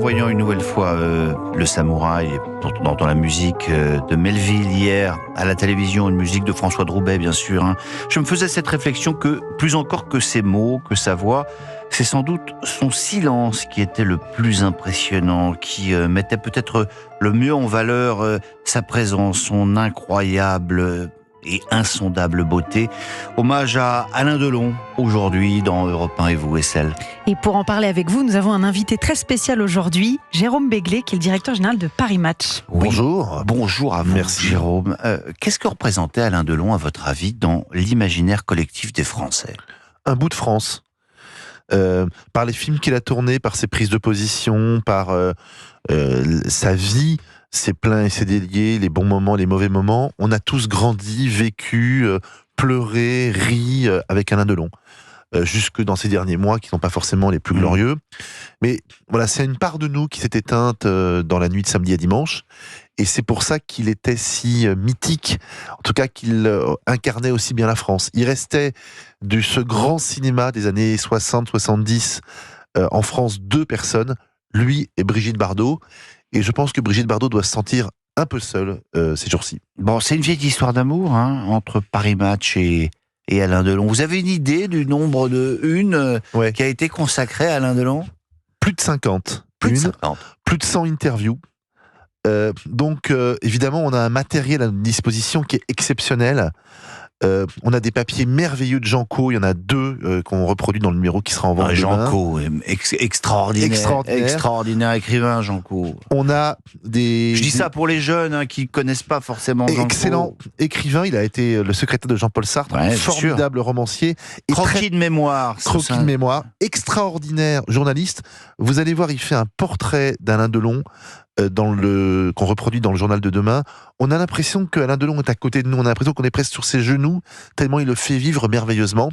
voyant une nouvelle fois Le Samouraï, dont on entend la musique de Melville hier, à la télévision, une musique de François Droubet, bien sûr, hein, je me faisais cette réflexion que, plus encore que ses mots, que sa voix, c'est sans doute son silence qui était le plus impressionnant, qui mettait peut-être le mieux en valeur sa présence, son incroyable et insondable beauté. Hommage à Alain Delon, aujourd'hui, dans Europe 1 et vous, Estelle. Et pour en parler avec vous, nous avons un invité très spécial aujourd'hui, Jérôme Béglé, qui est le directeur général de Paris Match. Oui. Bonjour. Bonjour à vous, Merci. Jérôme. Qu'est-ce que représentait Alain Delon, à votre avis, dans l'imaginaire collectif des Français ? Un bout de France. Par les films qu'il a tournés, par ses prises de position, par sa vie, ses pleins et ses déliés, les bons moments, les mauvais moments. On a tous grandi, vécu, pleuré, ri avec Alain Delon. Jusque dans ces derniers mois qui ne sont pas forcément les plus glorieux. Mais voilà, c'est une part de nous qui s'est éteinte dans la nuit de samedi à dimanche. Et c'est pour ça qu'il était si mythique, en tout cas qu'il incarnait aussi bien la France. Il restait de ce grand cinéma des années 60-70 en France 2 personnes, lui et Brigitte Bardot. Et je pense que Brigitte Bardot doit se sentir un peu seule ces jours-ci. Bon, c'est une vieille histoire d'amour, hein, entre Paris Match et Alain Delon. Vous avez une idée du nombre de une Ouais. qui a été consacrée à Alain Delon ? Plus de 50. Plus de Une, 50. plus de 100 interviews. Donc, évidemment, on a un matériel à notre disposition qui est exceptionnel. On a des papiers merveilleux de Jean Co. Il y en a 2 qu'on reproduit dans le numéro qui sera en vente demain. Jean Co, extraordinaire. Extraordinaire écrivain, Jean Co. On a des... Je dis ça pour les jeunes hein, qui ne connaissent pas forcément Jean Co. Excellent écrivain. Il a été le secrétaire de Jean-Paul Sartre. Ouais, bien formidable romancier. Et Croquis de mémoire. croquis de mémoire. Extraordinaire journaliste. Vous allez voir, il fait un portrait d'Alain Delon qu'on reproduit dans le journal de demain. On a l'impression qu'Alain Delon est à côté de nous. On a l'impression qu'on est presque sur ses genoux, tellement il le fait vivre merveilleusement.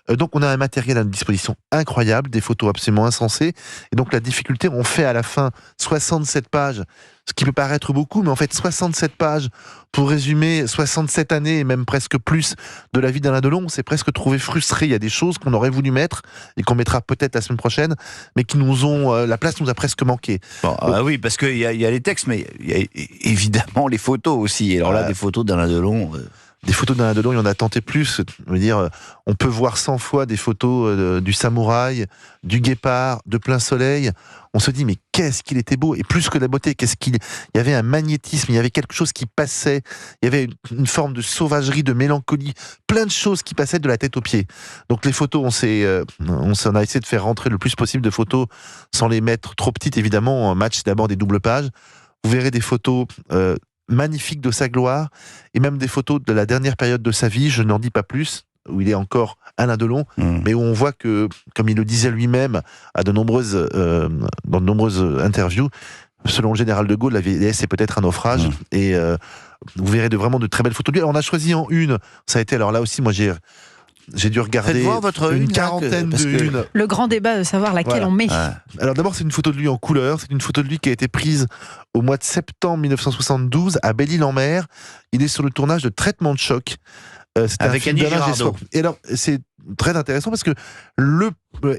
Donc on a un matériel à notre disposition incroyable, des photos absolument insensées. Et donc la difficulté, on fait à la fin 67 pages, ce qui peut paraître beaucoup, mais en fait 67 pages pour résumer 67 années et même presque plus de la vie d'Alain Delon, c'est presque trouvé frustré. Il y a des choses qu'on aurait voulu mettre et qu'on mettra peut-être la semaine prochaine, mais qui nous ont... la place nous a presque manqué. Bon, oui, parce qu'il y a les textes, mais il y a évidemment les photos aussi. Et alors là, des photos d'Alain Delon... Des photos d'Alain Delon, il y en a tenté plus. Je veux dire, on peut voir 100 fois des photos du samouraï, du guépard, de plein soleil. On se dit, mais qu'est-ce qu'il était beau! Et plus que la beauté, il y avait un magnétisme, il y avait quelque chose qui passait, il y avait une forme de sauvagerie, de mélancolie, plein de choses qui passaient de la tête aux pieds. Donc les photos, on a essayé de faire rentrer le plus possible de photos sans les mettre trop petites, évidemment. Un match, c'est d'abord des doubles pages. Vous verrez des photos... magnifique de sa gloire, et même des photos de la dernière période de sa vie, je n'en dis pas plus, où il est encore Alain Delon, mais où on voit que, comme il le disait lui-même dans de nombreuses interviews, selon le général de Gaulle, la vieillesse c'est peut-être un naufrage, et vous verrez vraiment de très belles photos de lui. Alors on a choisi en une, ça a été, alors là aussi, moi j'ai dû regarder une quarantaine de unes. Le grand débat de savoir laquelle on met. Alors d'abord, c'est une photo de lui en couleur. C'est une photo de lui qui a été prise au mois de septembre 1972 à Belle-Île-en-Mer. Il est sur le tournage de Traitement de choc. Avec Annie Girardot. Et alors, c'est très intéressant parce que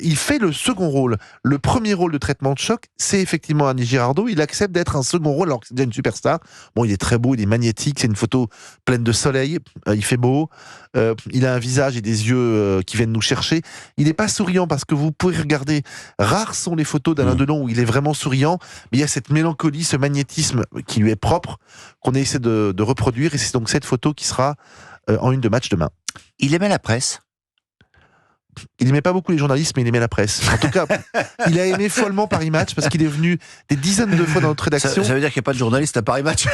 il fait le second rôle. Le premier rôle de Traitement de choc, c'est effectivement Annie Girardot. Il accepte d'être un second rôle alors que c'est déjà une superstar. Bon, il est très beau, il est magnétique. C'est une photo pleine de soleil. Il fait beau. Il a un visage et des yeux qui viennent nous chercher. Il n'est pas souriant parce que vous pouvez regarder. Rares sont les photos d'Alain Delon où il est vraiment souriant. Mais il y a cette mélancolie, ce magnétisme qui lui est propre qu'on essaie de reproduire. Et c'est donc cette photo qui sera en une de Match demain. Il aimait la presse. Il n'aimait pas beaucoup les journalistes, mais il aimait la presse. En tout cas, il a aimé follement Paris Match parce qu'il est venu des dizaines de fois dans notre rédaction. Ça veut dire qu'il n'y a pas de journaliste à Paris Match.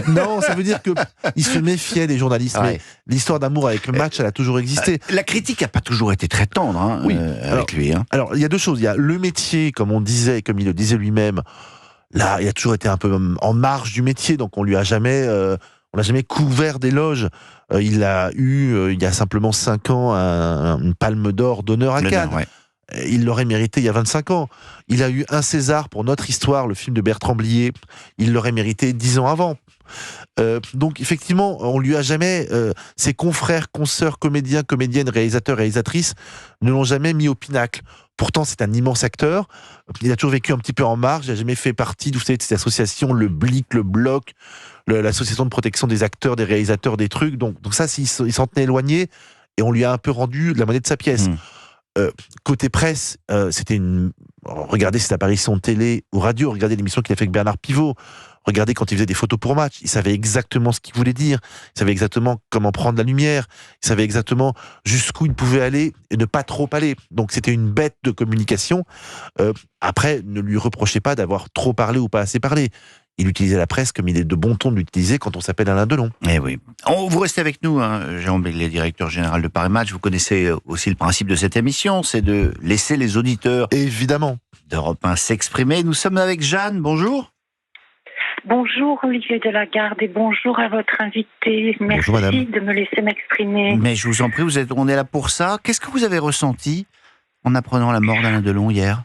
Non, ça veut dire qu'il se méfiait des journalistes. Mais l'histoire d'amour avec le match, elle a toujours existé. La critique n'a pas toujours été très tendre avec lui. Alors, il y a 2 choses. Il y a le métier, comme on disait, comme il le disait lui-même. Là, il a toujours été un peu en marge du métier, donc on n'a jamais couvert d'éloges. Il a eu, il y a simplement 5 ans, une palme d'or d'honneur à Cannes. il l'aurait mérité il y a 25 ans. Il a eu un César pour Notre Histoire, le film de Bertrand Blier. Il l'aurait mérité 10 ans avant. Donc effectivement, on lui a jamais, ses confrères, consoeurs, comédiens, comédiennes, réalisateurs, réalisatrices ne l'ont jamais mis au pinacle. Pourtant, c'est un immense acteur. Il a toujours vécu un petit peu en marge. Il n'a jamais fait partie, vous savez, de ces associations, le Blic, le Bloc, l'association de protection des acteurs, des réalisateurs, des trucs. Donc ça, il s'en tenait éloigné et on lui a un peu rendu la monnaie de sa pièce. Côté presse, c'était regardez ses apparitions télé ou radio, regardez l'émission qu'il a fait avec Bernard Pivot, regardez quand il faisait des photos pour match, il savait exactement ce qu'il voulait dire, il savait exactement comment prendre la lumière, il savait exactement jusqu'où il pouvait aller et ne pas trop aller. Donc c'était une bête de communication. Après, ne lui reprochez pas d'avoir trop parlé ou pas assez parlé. Il utilisait la presse comme il est de bon ton de l'utiliser quand on s'appelle Alain Delon. Eh oui. Vous restez avec nous, hein, Jérôme Béglé, directeur général de Paris Match. Vous connaissez aussi le principe de cette émission, c'est de laisser les auditeurs Évidemment d'Europe 1 s'exprimer. Nous sommes avec Jeanne, bonjour. Bonjour Olivier Delagarde et bonjour à votre invité. Merci Bonjour, madame. de me laisser m'exprimer. Mais je vous en prie, on est là pour ça. Qu'est-ce que vous avez ressenti en apprenant la mort d'Alain Delon hier ?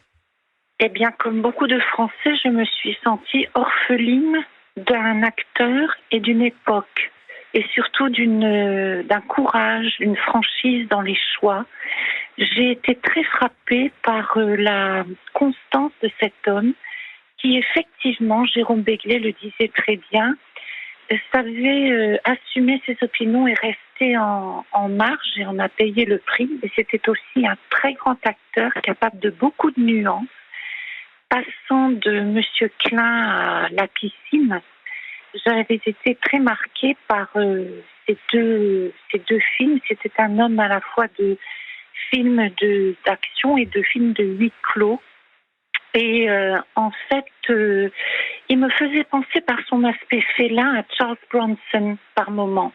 Eh bien, comme beaucoup de Français, je me suis sentie orpheline d'un acteur et d'une époque. Et surtout d'un courage, d'une franchise dans les choix. J'ai été très frappée par la constance de cet homme qui, effectivement, Jérôme Béglé le disait très bien, savait assumer ses opinions et rester en marge, et on a payé le prix. Et c'était aussi un très grand acteur capable de beaucoup de nuances. Passant de Monsieur Klein à La Piscine, j'avais été très marquée par ces deux films. C'était un homme à la fois de films d'action et de films de huis clos. Et en fait, il me faisait penser par son aspect félin à Charles Bronson par moments.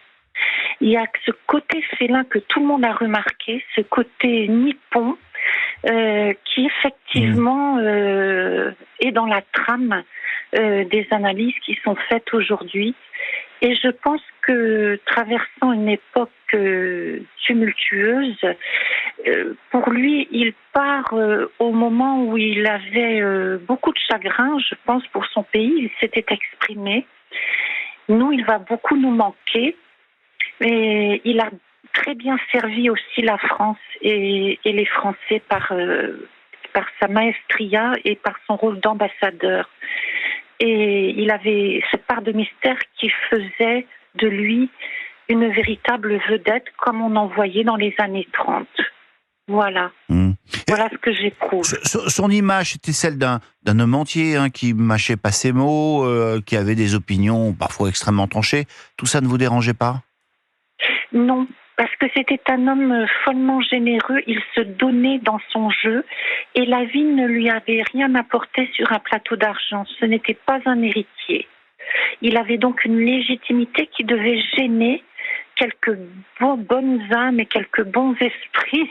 Il y a ce côté félin que tout le monde a remarqué, ce côté nippon, qui effectivement est dans la trame des analyses qui sont faites aujourd'hui. Et je pense que traversant une époque tumultueuse, pour lui, il part au moment où il avait beaucoup de chagrin, je pense, pour son pays. Il s'était exprimé. Nous, il va beaucoup nous manquer. Et il a très bien servi aussi la France et les Français par sa maestria et par son rôle d'ambassadeur. Et il avait cette part de mystère qui faisait de lui une véritable vedette comme on en voyait dans les années 30. Voilà. Voilà ce que j'éprouve. Son image était celle d'un homme entier, hein, qui mâchait pas ses mots, qui avait des opinions parfois extrêmement tranchées. Tout ça ne vous dérangeait pas ? Non, parce que c'était un homme follement généreux, il se donnait dans son jeu et la vie ne lui avait rien apporté sur un plateau d'argent. Ce n'était pas un héritier. Il avait donc une légitimité qui devait gêner quelques bonnes âmes et quelques bons esprits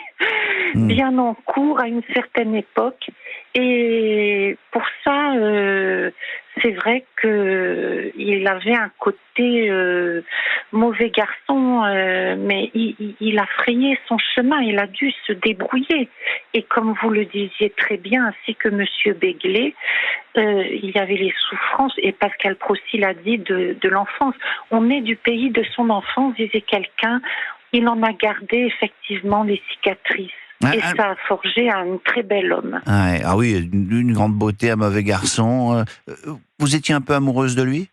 bien en cours à une certaine époque. Et pour ça, c'est vrai qu'il avait un côté mauvais garçon, mais il a frayé son chemin, il a dû se débrouiller. Et comme vous le disiez très bien, ainsi que Monsieur Béglé, il y avait les souffrances, et Pascal Procy l'a dit, de l'enfance. On est du pays de son enfance, disait quelqu'un. Il en a gardé effectivement les cicatrices. Et ça a forgé un très bel homme. Ah oui, une grande beauté, un mauvais garçon. Vous étiez un peu amoureuse de lui ?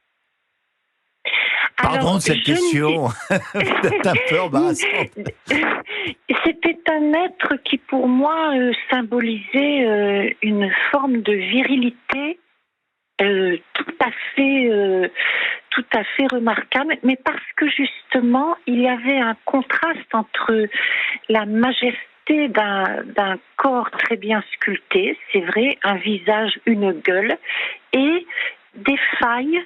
Pardon de cette question. Peut-être un peu embarrassante. C'était un être qui, pour moi, symbolisait une forme de virilité tout à fait remarquable, mais parce que justement, il y avait un contraste entre la majesté d'un corps très bien sculpté, c'est vrai, un visage, une gueule, et des failles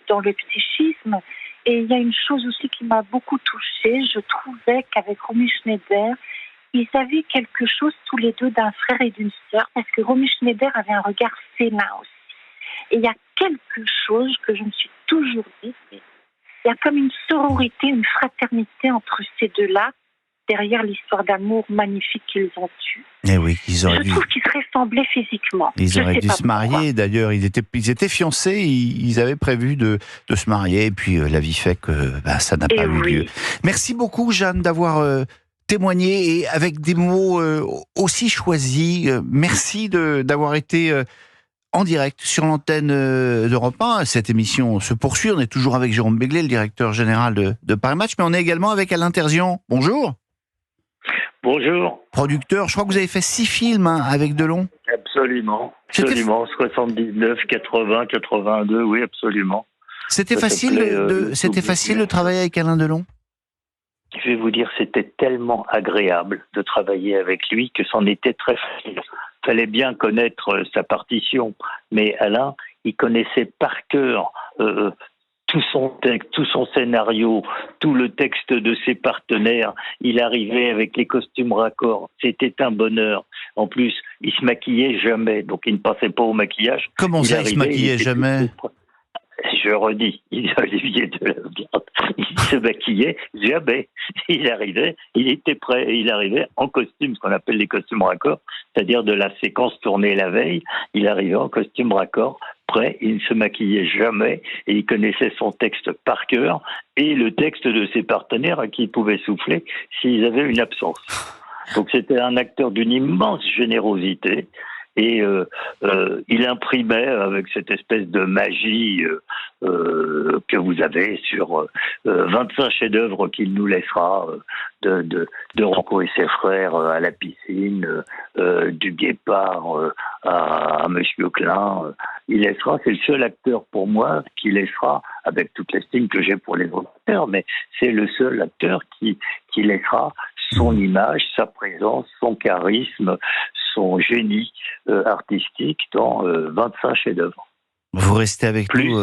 dans le psychisme. Et il y a une chose aussi qui m'a beaucoup touchée. Je trouvais qu'avec Romy Schneider, ils avaient quelque chose tous les deux d'un frère et d'une sœur, parce que Romy Schneider avait un regard félin aussi. Et il y a quelque chose que je me suis toujours dit, il y a comme une sororité, une fraternité entre ces deux-là. derrière l'histoire d'amour magnifique qu'ils ont eue. Eh oui, ils auraient Je dû. trouve qu'ils se ressemblaient physiquement. Ils Je auraient sais dû pas se marier, pourquoi. d'ailleurs, ils étaient fiancés, ils avaient prévu de se marier, et puis la vie fait que ça n'a pas Et eu lieu. oui. Merci beaucoup, Jeanne, d'avoir témoigné, et avec des mots aussi choisis. Merci d'avoir été en direct sur l'antenne d'Europe 1. Cette émission se poursuit, on est toujours avec Jérôme Béglé, le directeur général de Paris Match, mais on est également avec Alain Terzian. Bonjour. Bonjour. Producteur, je crois que vous avez fait 6 films avec Delon. Absolument. C'était- Absolument. 79, 80, 82, oui, absolument. C'était Ça facile s'appelait, c'était facile de travailler avec Alain Delon. Je vais vous dire, c'était tellement agréable de travailler avec lui que c'en était très facile. Fallait bien connaître sa partition, mais Alain, il connaissait par cœur tout son texte, tout son scénario, tout le texte de ses partenaires. Il arrivait avec les costumes raccords. C'était un bonheur. En plus, il se maquillait jamais, donc il ne passait pas au maquillage. Comment ça, il se maquillait jamais? Je redis, Olivier Delavgarde, il se maquillait jamais. Il arrivait, il était prêt, et il arrivait en costume, ce qu'on appelle les costumes raccords, c'est-à-dire de la séquence tournée la veille. Il arrivait en costume raccord, prêt, il ne se maquillait jamais, et il connaissait son texte par cœur, et le texte de ses partenaires à qui il pouvait souffler s'ils avaient une absence. Donc c'était un acteur d'une immense générosité. Et il imprimait avec cette espèce de magie que vous avez sur 25 chefs-d'œuvre qu'il nous laissera, de Rocco et ses frères à la piscine, du Guépard à Monsieur Klein. Il laissera, c'est le seul acteur pour moi qui laissera, avec toute l'estime que j'ai pour les autres acteurs, mais c'est le seul acteur qui laissera son image, sa présence, son charisme, son génie artistique dans 25 chefs-d'œuvre. Vous restez avec nous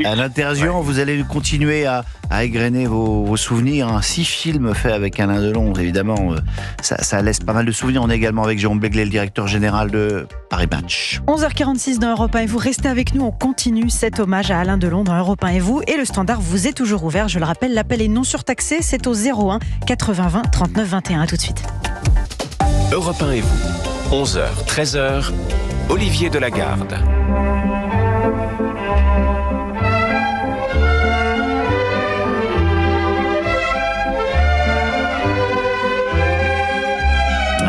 à l'Interzion. Vous allez continuer à égrener vos souvenirs. 6 films faits avec Alain Delon, évidemment, ça laisse pas mal de souvenirs. On est également avec Jérôme Béglé, le directeur général de Paris Match. 11h46 dans Europe 1 et vous restez avec nous. On continue cet hommage à Alain Delon dans Europe 1 et vous. Et le standard vous est toujours ouvert. Je le rappelle, l'appel est non surtaxé. C'est au 01 80 20 39 21. À tout de suite. Europe 1 et vous. 11h, 13h, Olivier Delagarde.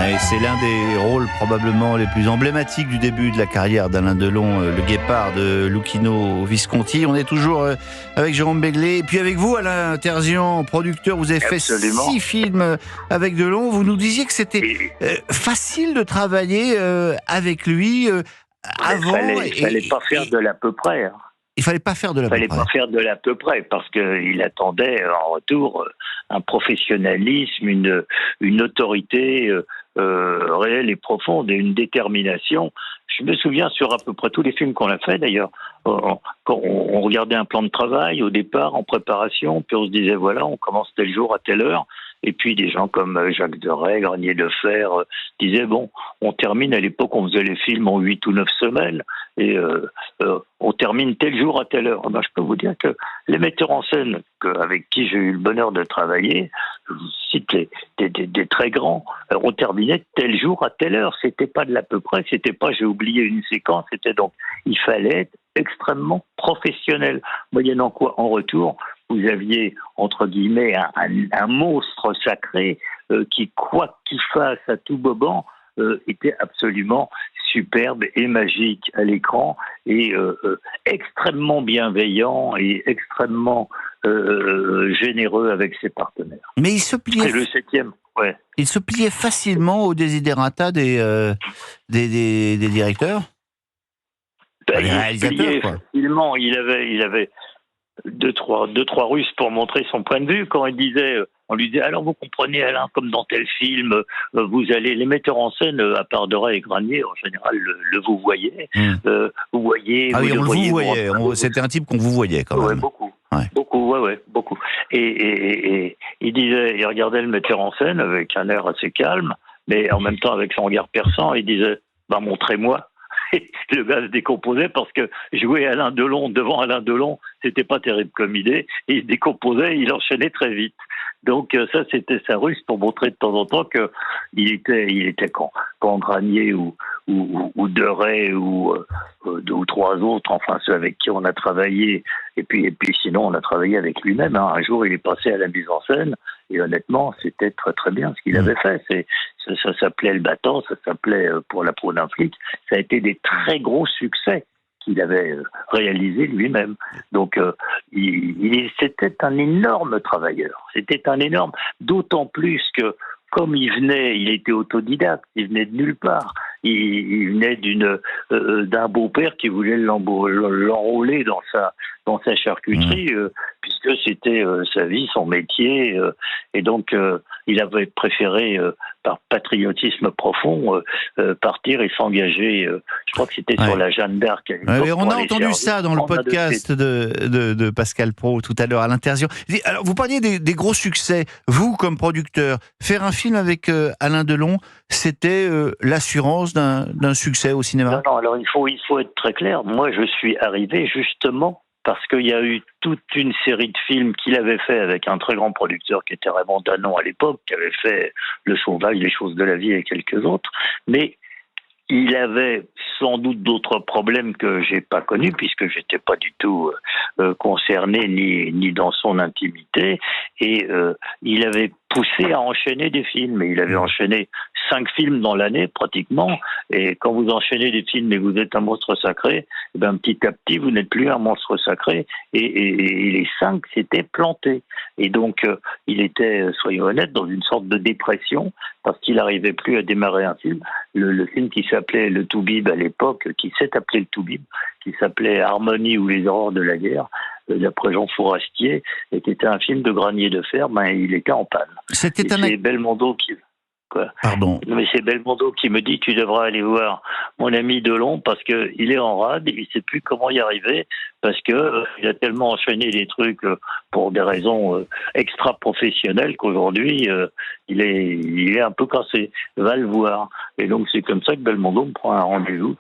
Et c'est l'un des rôles probablement les plus emblématiques du début de la carrière d'Alain Delon, le Guépard de Luchino Visconti. On est toujours avec Jérôme Béglé et puis avec vous, Alain Terzian, producteur. Vous avez Absolument. fait 6 films avec Delon. Vous nous disiez que c'était facile de travailler avec lui avant. Il fallait pas faire de l'à peu près. Hein. Il fallait pas faire de l'à peu Fallait près. pas faire de l'à peu près parce qu'il attendait en retour un professionnalisme, une autorité réelle et profonde et une détermination. Je me souviens sur à peu près tous les films qu'on a fait d'ailleurs, quand on regardait un plan de travail au départ, en préparation, puis on se disait voilà, on commence tel jour à telle heure. Et puis des gens comme Jacques Deray, Granier de Fer disaient bon, on termine, à l'époque on faisait les films en 8 ou 9 semaines et on termine tel jour à telle heure. Ben, je peux vous dire que les metteurs en scène avec qui j'ai eu le bonheur de travailler, je vous cite des très grands, on terminait tel jour à telle heure. C'était pas de l'à peu près, c'était pas j'ai oublié une séquence, c'était donc il fallait être extrêmement professionnel. Moyennant quoi, en retour, vous aviez, entre guillemets, un monstre sacré qui, quoi qu'il fasse à tout boban, était absolument superbe et magique à l'écran et extrêmement bienveillant et extrêmement généreux avec ses partenaires. Mais il se pliait. C'est le 7e, ouais. Il se pliait facilement aux desiderata des directeurs. Ben, Les réalisateurs, pliait quoi. facilement. Il avait deux, trois Russes pour montrer son point de vue. Quand on lui disait, alors vous comprenez Alain, comme dans tel film, vous allez, les metteurs en scène, à part Deray et Granier, en général, le vous voyez. Vous voyez. Ah oui, on le voyez, vous voyait. C'était un type qu'on vous voyait quand même. Ouais, beaucoup. Ouais. Beaucoup. Et il disait, il regardait le metteur en scène avec un air assez calme, mais en même temps avec son regard perçant, il disait, bah montrez-moi. le gars se décomposait parce que jouer Alain Delon devant Alain Delon, c'était pas terrible comme idée. Et il se décomposait, il enchaînait très vite. Donc ça, c'était sa ruse pour montrer de temps en temps qu'il était quand Granier ou Deray ou deux ou trois autres, enfin ceux avec qui on a travaillé. Et puis sinon, on a travaillé avec lui-même. Hein. Un jour, il est passé à la mise en scène. Et honnêtement, c'était très très bien ce qu'il avait fait. Ça s'appelait Le Battant, ça s'appelait Pour la peau d'un flic. Ça a été des très gros succès qu'il avait réalisé lui-même. Donc, c'était un énorme travailleur. C'était un énorme, d'autant plus que comme il était autodidacte, il venait de nulle part. Il venait d'un beau-père qui voulait l'enrôler dans sa charcuterie, puisque c'était sa vie, son métier, et donc il avait préféré, par patriotisme profond, partir et s'engager. Je crois que c'était sur la Jeanne d'Arc. On a entendu ça dans le podcast de Pascal Praud tout à l'heure à l'Intervision. Alors, vous parliez des gros succès. Vous, comme producteur, faire un film avec Alain Delon, c'était l'assurance d'un succès au cinéma? Non, alors il faut être très clair. Moi, je suis arrivé justement parce qu'il y a eu toute une série de films qu'il avait fait avec un très grand producteur qui était Raymond Danon à l'époque, qui avait fait Le Sauvage, Les Choses de la Vie et quelques autres. Mais il avait sans doute d'autres problèmes que j'ai pas connus, puisque j'étais pas du tout concerné ni dans son intimité. Et il avait poussé à enchaîner des films. Et il avait enchaîné 5 films dans l'année, pratiquement. Et quand vous enchaînez des films et vous êtes un monstre sacré, eh ben, petit à petit, vous n'êtes plus un monstre sacré. Et les 5 s'étaient plantés. Et donc, il était, soyons honnêtes, dans une sorte de dépression, parce qu'il n'arrivait plus à démarrer un film. Le film qui s'appelait Le Toubib à l'époque, qui s'est appelé Le Toubib, qui s'appelait Harmonie ou les horreurs de la guerre, d'après Jean Fourastier, était un film de Granier de Fer, il était en panne. C'est Belmondo qui... Quoi. Pardon. Mais c'est Belmondo qui me dit tu devras aller voir mon ami Delon parce que il est en rade, il sait plus comment y arriver parce que il a tellement enchaîné les trucs pour des raisons extra professionnelles qu'aujourd'hui il est un peu cassé. Va le voir. Et donc c'est comme ça que Belmondo me prend un rendez-vous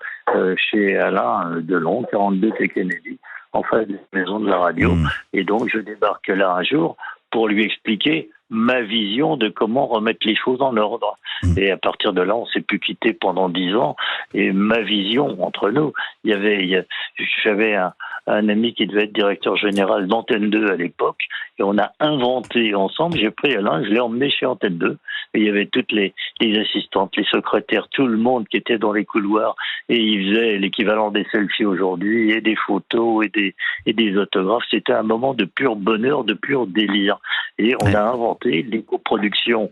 chez Alain Delon, 42 quai Kennedy, en face de la maison de la radio. Et donc je débarque là un jour pour lui expliquer ma vision de comment remettre les choses en ordre. Et à partir de là, on s'est pu quitter pendant 10 ans. Et ma vision, entre nous, j'avais un ami qui devait être directeur général d'Antenne 2 à l'époque, et on a inventé ensemble, j'ai pris Alain, je l'ai emmené chez Antenne 2, et il y avait toutes les assistantes, les secrétaires, tout le monde qui était dans les couloirs, et ils faisaient l'équivalent des selfies aujourd'hui, et des photos, et des autographes. C'était un moment de pur bonheur, de pur délire. Et on a inventé des coproductions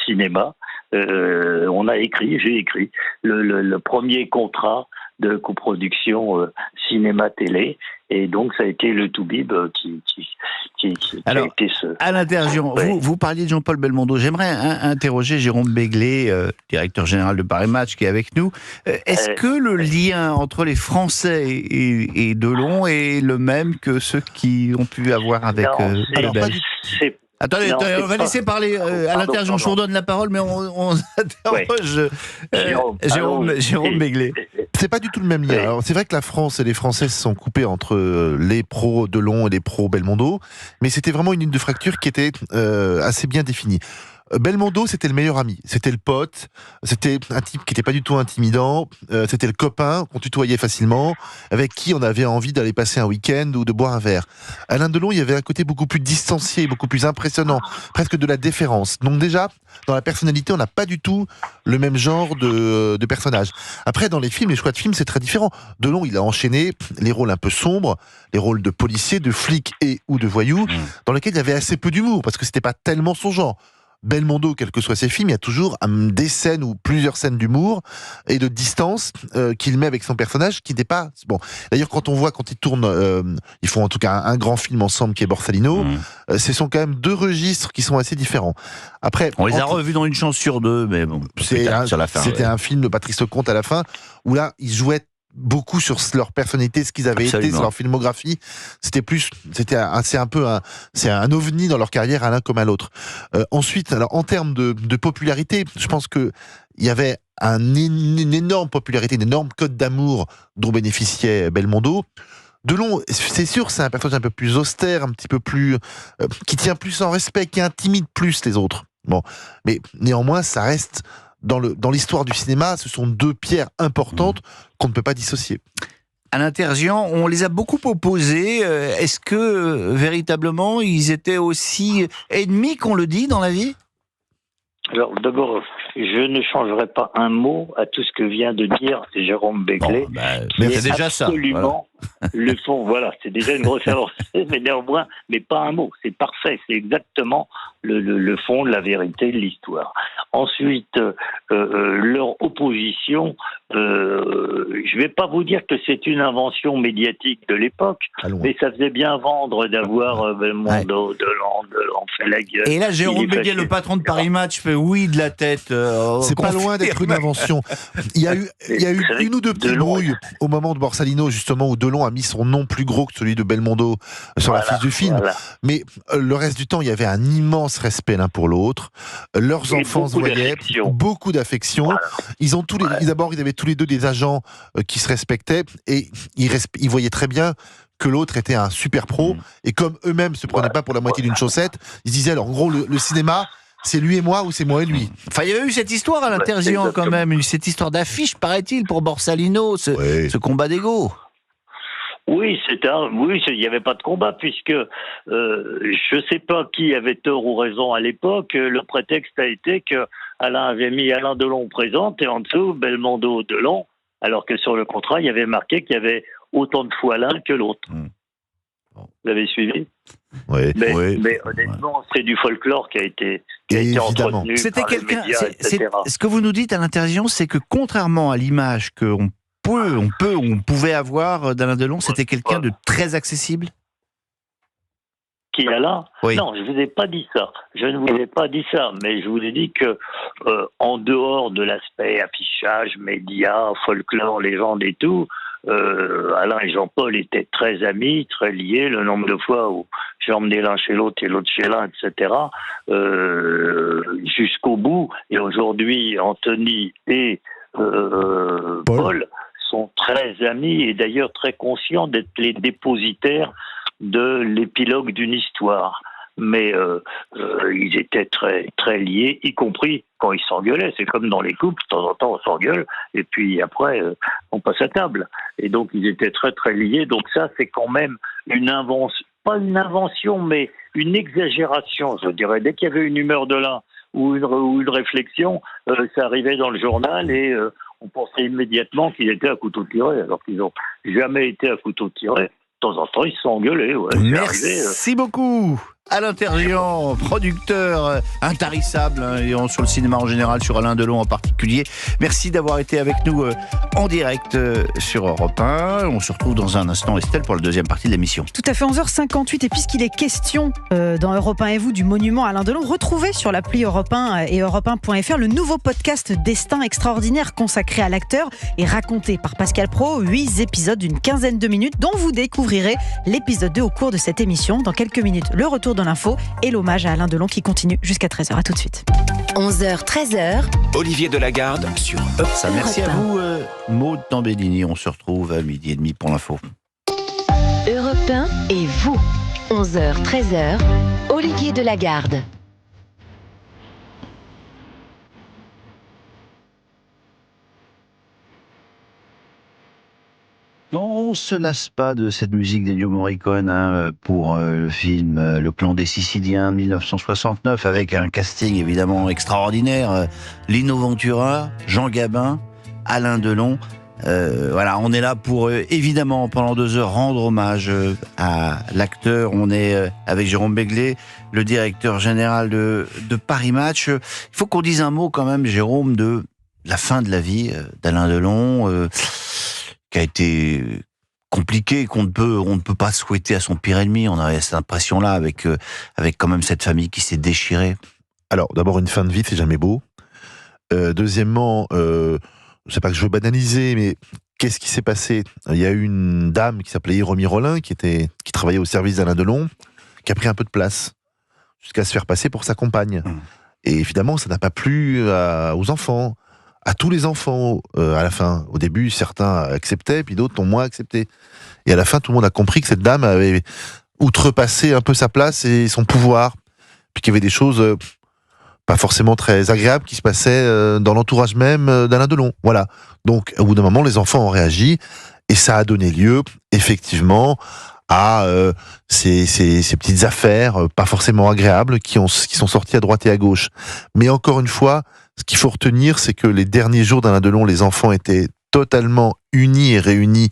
cinéma. J'ai écrit le premier contrat de coproduction cinéma-télé, et donc ça a été le Toubib qui a été ce... À l'Intervision, vous parliez de Jean-Paul Belmondo. J'aimerais interroger Jérôme Béglé, directeur général de Paris Match, qui est avec nous. Est-ce que le lien entre les Français et Delon est le même que ceux qui ont pu avoir avec les Belges? Attendez, on va laisser parler à l'Intervision. Je vous redonne la parole, mais on interroge Jérôme Béglé. C'est pas du tout le même lien. Alors, c'est vrai que la France et les Français se sont coupés entre les pros Delon et les pros Belmondo, mais c'était vraiment une ligne de fracture qui était assez bien définie. Belmondo, c'était le meilleur ami, c'était le pote, c'était un type qui n'était pas du tout intimidant, c'était le copain qu'on tutoyait facilement, avec qui on avait envie d'aller passer un week-end ou de boire un verre. Alain Delon, il y avait un côté beaucoup plus distancié, beaucoup plus impressionnant, presque de la déférence. Donc déjà, dans la personnalité, on n'a pas du tout le même genre de personnage. Après, dans les films, les choix de films, c'est très différent. Delon, il a enchaîné les rôles un peu sombres, les rôles de policier, de flic et ou de voyou, dans lesquels il y avait assez peu d'humour, parce que c'était pas tellement son genre. Belmondo, quels que soient ses films, il y a toujours des scènes ou plusieurs scènes d'humour et de distance qu'il met avec son personnage qui n'est pas... Bon. D'ailleurs, quand ils tournent, ils font en tout cas un grand film ensemble qui est Borsalino, ce sont quand même 2 registres qui sont assez différents. Après, on les a revus dans Une chance sur 2, mais bon, c'était un film de Patrice Lecomte à la fin, où là, ils jouaient beaucoup sur leur personnalité, ce qu'ils avaient été, sur leur filmographie. C'est un ovni dans leur carrière, à l'un comme à l'autre. Ensuite, alors en termes de popularité, je pense que il y avait une énorme popularité, une énorme cote d'amour dont bénéficiait Belmondo. Delon, c'est sûr, c'est un personnage un peu plus austère, un petit peu plus qui tient plus en respect, qui intimide plus les autres. Bon, mais néanmoins, ça reste dans l'histoire du cinéma, ce sont deux pierres importantes qu'on ne peut pas dissocier. Alain Terzian, on les a beaucoup opposés. Est-ce que véritablement ils étaient aussi ennemis qu'on le dit dans la vie ? Alors d'abord, je ne changerai pas un mot à tout ce que vient de dire Jérôme Béglé. Mais c'est déjà ça. Absolument. Le fond, voilà, c'est déjà une grosse avancée, mais néanmoins, mais pas un mot. C'est parfait, c'est exactement le fond, la vérité de l'histoire. Ensuite, leur opposition, je ne vais pas vous dire que c'est une invention médiatique de l'époque, mais ça faisait bien vendre d'avoir Belmondo, Delon fait la gueule. Et là, Jérôme Béguet, le patron de Paris Match, fait oui de la tête. C'est pas loin d'être une invention. Il y a eu une ou deux petites brouilles au moment de Borsalino, justement, où Delon a mis son nom plus gros que celui de Belmondo sur l'affiche du film. Voilà. Mais le reste du temps, il y avait un immense respect l'un pour l'autre. Leurs enfants se voyaient, beaucoup d'affection. Voilà. Ils avaient tous les deux des agents qui se respectaient et ils voyaient très bien que l'autre était un super pro. Et comme eux-mêmes se prenaient pas pour la moitié d'une chaussette, ils disaient alors en gros le cinéma, c'est lui et moi ou c'est moi et lui. Enfin, il y avait eu cette histoire à l'Interzian quand même, cette histoire d'affiche, paraît-il, pour Borsalino, ce combat d'ego. Oui, il n'y avait pas de combat puisque je ne sais pas qui avait tort ou raison à l'époque. Le prétexte a été que Alain avait mis Alain Delon présente et en dessous Belmondo Delon, alors que sur le contrat il y avait marqué qu'il y avait autant de fois l'un que l'autre. Vous l'avez suivi ? Oui. Mais honnêtement, c'est du folklore qui a été entretenu par les médias, etc. Ce que vous nous dites à l'Interzian, c'est que contrairement à l'image qu'on pouvait avoir d'Alain Delon, c'était quelqu'un de très accessible. Qui est Alain ? Oui. Non, je ne vous ai pas dit ça. Je ne vous ai pas dit ça, mais je vous ai dit que en dehors de l'aspect affichage, médias, folklore, légende et tout, Alain et Jean-Paul étaient très amis, très liés. Le nombre de fois où j'ai emmené l'un chez l'autre et l'autre chez l'un, etc. Jusqu'au bout. Et aujourd'hui, Anthony et Paul sont très amis et d'ailleurs très conscients d'être les dépositaires de l'épilogue d'une histoire. Mais ils étaient très, très liés, y compris quand ils s'engueulaient. C'est comme dans les couples, de temps en temps on s'engueule, et puis après on passe à table. Et donc ils étaient très, très liés. Donc ça, c'est quand même une invention, pas une invention, mais une exagération, je dirais. Dès qu'il y avait une humeur de l'un ou une réflexion, ça arrivait dans le journal et on pensait immédiatement qu'ils étaient à couteau tiré, alors qu'ils n'ont jamais été à couteau tiré. De temps en temps, ils se sont engueulés. Ouais, merci beaucoup Alain Terzian, producteur intarissable sur le cinéma en général, sur Alain Delon en particulier. Merci d'avoir été avec nous en direct sur Europe 1. On se retrouve dans un instant, Estelle, pour la deuxième partie de l'émission. Tout à fait, 11h58. Et puisqu'il est question dans Europe 1 et vous du monument Alain Delon, retrouvez sur l'appli Europe 1 et europe1.fr le nouveau podcast Destin extraordinaire consacré à l'acteur et raconté par Pascal Praud. 8 épisodes d'une quinzaine de minutes dont vous découvrirez l'épisode 2 au cours de cette émission. Dans quelques minutes, le retour de l'info et l'hommage à Alain Delon qui continue jusqu'à 13h. À tout de suite. 11h, 13h. Olivier Delagarde sur Europe 1. Merci à vous, Maud Tambellini. On se retrouve à 12h30 pour l'info. Europe 1 et vous. 11h, 13h. Olivier Delagarde. On ne se lasse pas de cette musique d'Ennio Morricone pour le film Le Clan des Siciliens 1969, avec un casting évidemment extraordinaire. Lino Ventura, Jean Gabin, Alain Delon. Voilà, on est là pour évidemment pendant 2 heures rendre hommage à l'acteur. On est avec Jérôme Béglé, le directeur général de Paris Match. Il faut qu'on dise un mot quand même, Jérôme, de la fin de la vie d'Alain Delon. Qui a été compliqué, qu'on ne peut pas souhaiter à son pire ennemi. On avait cette impression-là avec quand même cette famille qui s'est déchirée. Alors, d'abord, une fin de vie, c'est jamais beau. Deuxièmement, c'est pas que je veux banaliser, mais qu'est-ce qui s'est passé ? Il y a eu une dame qui s'appelait Hiromi Rollin, qui travaillait au service d'Alain Delon, qui a pris un peu de place, jusqu'à se faire passer pour sa compagne. Et évidemment, ça n'a pas plu aux enfants, à tous les enfants à la fin. Au début, certains acceptaient, puis d'autres ont moins accepté. Et à la fin, tout le monde a compris que cette dame avait outrepassé un peu sa place et son pouvoir, puis qu'il y avait des choses pas forcément très agréables qui se passaient dans l'entourage même d'Alain Delon. Voilà. Donc, au bout d'un moment, les enfants ont réagi, et ça a donné lieu, effectivement, à ces petites affaires pas forcément agréables qui sont sorties à droite et à gauche. Mais encore une fois, ce qu'il faut retenir, c'est que les derniers jours d'Alain Delon, les enfants étaient totalement unis et réunis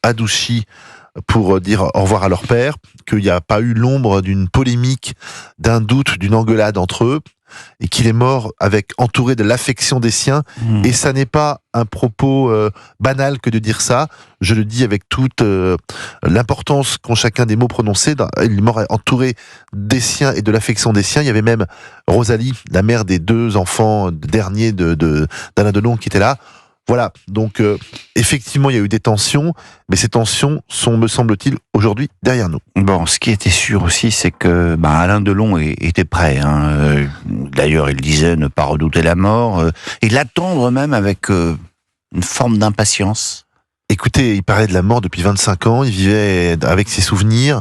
à Douchy pour dire au revoir à leur père, qu'il n'y a pas eu l'ombre d'une polémique, d'un doute, d'une engueulade entre eux, et qu'il est mort entouré de l'affection des siens. Et ça n'est pas un propos banal que de dire ça. Je le dis avec toute l'importance qu'ont chacun des mots prononcés. Il est mort entouré des siens et de l'affection des siens. Il y avait même Rosalie, la mère des 2 enfants derniers d'Alain Delon, qui était là. Voilà, donc effectivement, il y a eu des tensions, mais ces tensions sont, me semble-t-il, aujourd'hui derrière nous. Bon, ce qui était sûr aussi, c'est que Alain Delon était prêt. D'ailleurs, il disait ne pas redouter la mort, et l'attendre même avec une forme d'impatience. Écoutez, il parlait de la mort depuis 25 ans, il vivait avec ses souvenirs.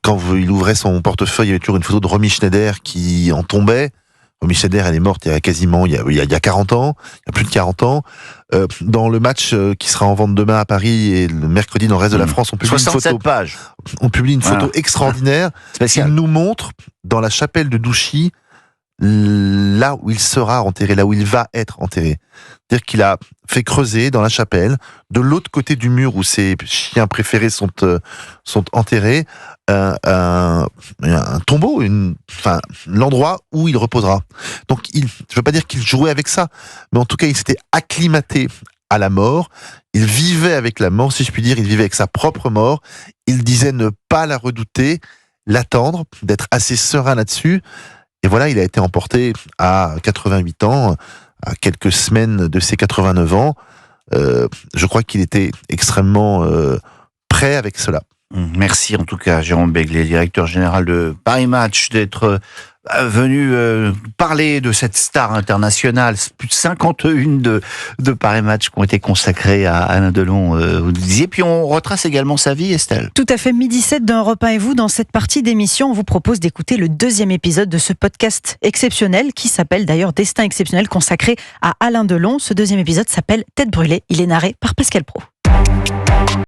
Quand il ouvrait son portefeuille, il y avait toujours une photo de Romy Schneider qui en tombait. Romy Schneider, elle est morte il y a 40 ans, il y a plus de 40 ans. Dans le match qui sera en vente demain à Paris et le mercredi dans le reste de la France, on publie 67 pages. On publie une photo extraordinaire qui nous montre dans la chapelle de Douchy là où il sera enterré, là où il va être enterré. C'est-à-dire qu'il a fait creuser dans la chapelle, de l'autre côté du mur où ses chiens préférés sont enterrés, un tombeau, l'endroit où il reposera. Donc, je ne veux pas dire qu'il jouait avec ça, mais en tout cas, il s'était acclimaté à la mort. Il vivait avec la mort, si je puis dire. Il vivait avec sa propre mort. Il disait ne pas la redouter, l'attendre, d'être assez serein là-dessus. Et voilà, il a été emporté à 88 ans, à quelques semaines de ses 89 ans. Je crois qu'il était extrêmement prêt avec cela. Merci en tout cas, Jérôme Béglé, directeur général de Paris Match, d'être venu parler de cette star internationale. Plus de 51 de Paris Match qui ont été consacrés à Alain Delon, vous le disiez. Puis on retrace également sa vie, Estelle. Tout à fait, 12h07 dans Europe 1 et vous. Dans cette partie d'émission, on vous propose d'écouter le 2e épisode de ce podcast exceptionnel qui s'appelle d'ailleurs Destin exceptionnel, consacré à Alain Delon. Ce 2e épisode s'appelle Tête brûlée. Il est narré par Pascal Praud.